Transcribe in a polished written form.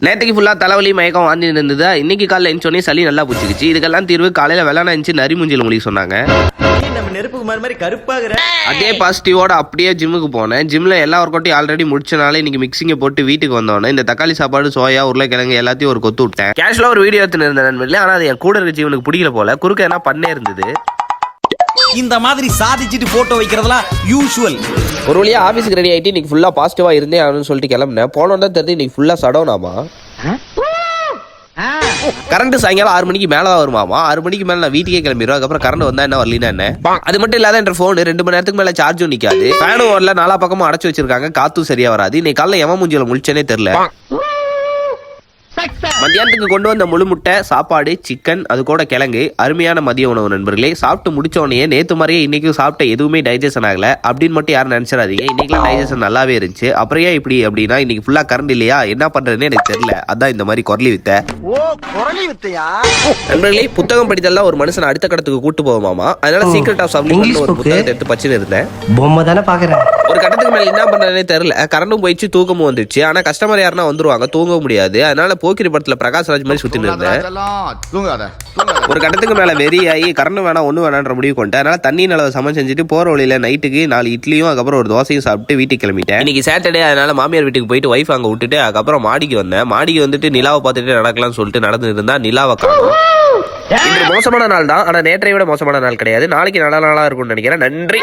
நேற்றுக்கு ஃபுல்லாக தலைவலி மயக்கம் வாந்தி இருந்தது. இன்னைக்கு காலையில் எழுந்தோடனே சளி நல்லா பிடிச்சிக்கிச்சு. இதுக்கெல்லாம் தீர்வு காலையில் வெள்ளனா இருந்துச்சு நரி மூஞ்சில் உங்களுக்கு சொன்னாங்க. அதே பாசிட்டிவோட அப்படியே ஜிம்முக்கு போனேன். ஜிம்ல எல்லா ஒர்க் அவுட்டையும் ஆல்ரெடி முடிச்சனால இன்னைக்கு மிக்சிங்கை போட்டு வீட்டுக்கு வந்தோன்னே இந்த தக்காளி சாப்பாடு, சோயா, உருளைக்கிழங்கு எல்லாத்தையும் ஒரு கொத்து விட்டேன். கேஷுவலாக ஒரு வீடியோ எடுத்துன்னு இருந்தேன் நண்பர்களே. ஆனால் அது என் கூட இருக்க ஜீவனுக்கு பிடிக்கல போல. குறுக்க என்ன பண்ணே இருந்தது. இந்த மாதிரி சாதிச்சுட்டு போட்டோ வைக்கிறதுலாம் யூசுவல். ஒரு வழியா ஆஃபீஸுக்கு ரெடி ஆகிட்டு இன்னைக்கு ஃபுல்லாக பாசிட்டிவாக இருந்தே ஆகணும்னு சொல்லிட்டு கிளம்பினேன். போனோன்னு தான் தெரிஞ்சு இன்னைக்கு ஃபுல்லாக சடவுனாமா. கரண்ட் சாயங்காலம் 6 மணிக்கு மேலே தான் வருமாமா. 6 மணிக்கு மேலே நான் வீட்டுக்கே கிளம்பிடுவேன். அதுக்கப்புறம் கரண்ட் வந்தா என்ன வரலனா என்ன. அது மட்டும் இல்லாத என் ஃபோன் 2 மணி நேரத்துக்கு மேலே சார்ஜும் நிற்காது. ஃபேனும் வரல, 4 பக்கமும் அடைச்சு வச்சிருக்காங்க. காத்தும் சரியா வராது. இன்னைக்கு காலைல எவன் மூஞ்சில முழிச்சனே தெரியல. மத்தியானத்துக்கு கொண்டு வந்த முழு முட்டை, சாப்பாடு, சிக்கன், அது கூட கிழங்கு, அருமையான மதிய உணவு நண்பர்களே. சாப்பிட்டு முடிச்ச உடனே நேற்று மாதிரியே இன்னைக்கும் சாப்பிட்ட எதுவுமே டைஜஷன் ஆகல அப்படின்னு மட்டும் யாரும் நினைச்சிடாதீங்க. இன்னைக்குலாம் டைஜஷன் நல்லாவே இருந்துச்சு. அப்புறம் ஏன் இப்படி அப்படின்னா இன்னைக்கு ஃபுல்லா கரண்ட் இல்லையா, என்ன பண்றதுன்னு எனக்கு தெரியல. அதான் இந்த மாதிரி குரலி வித்த. நண்பர்களே, புத்தகம் படித்தெல்லாம் ஒரு மனுஷன் அடுத்த கடத்துக்கு கூட்டு போவோமாமா. அதனால சீக்ரெட் ஆஃப் சப்ளிமெண்ட் ஒரு புத்தகத்தை எடுத்து பச்சுன்னு இருந்தேன். பொம்மை தானே பாக்குறேன். ஒரு கட்டத்துக்கு மேல என்ன பண்றதுனே தெரியல. கரண்டும் போயிடுச்சு, தூக்கமும் வந்துடுச்சு. ஆனா கஸ்டமர் யாருன்னா வந்துருவாங்க, தூங்க முடியாது. அதனால போக்கிரி படத்துல பிரகாஷ்ராஜ் மாதிரி சுத்தின்னு இருந்தேன். ஒரு கட்டத்துக்கு மேல வெறியாகி கரண்ட் வேணா ஒண்ணு வேணான்ற முடிவு கொண்டேன். அதனால தண்ணி நிலவை சமைச்சு செஞ்சுட்டு போற வழியில நைட்டுக்கு 4 இட்லியும் அதுக்கப்புறம் ஒரு தோசையும் சாப்பிட்டு வீட்டுக்கு கிளம்பிட்டேன். இன்னைக்கு சாட்டர்டே, அதனால மாமியார் வீட்டுக்கு போயிட்டு ஒய்ஃப் அங்க விட்டுட்டு அதுக்கப்புறம் மாடிக்கு வந்தேன். மாடிக்கு வந்துட்டு நிலாவை பார்த்துட்டு நடக்கலாம்னு சொல்லிட்டு நடந்துட்டு இருந்தா நிலாவை காணோம். இன்று மோசமான நாள் தான், ஆனா நேற்றை விட மோசமான நாள் கிடையாது. நாளைக்கு நல்ல நாளா இருக்கும்னு நினைக்கிறேன். நன்றி.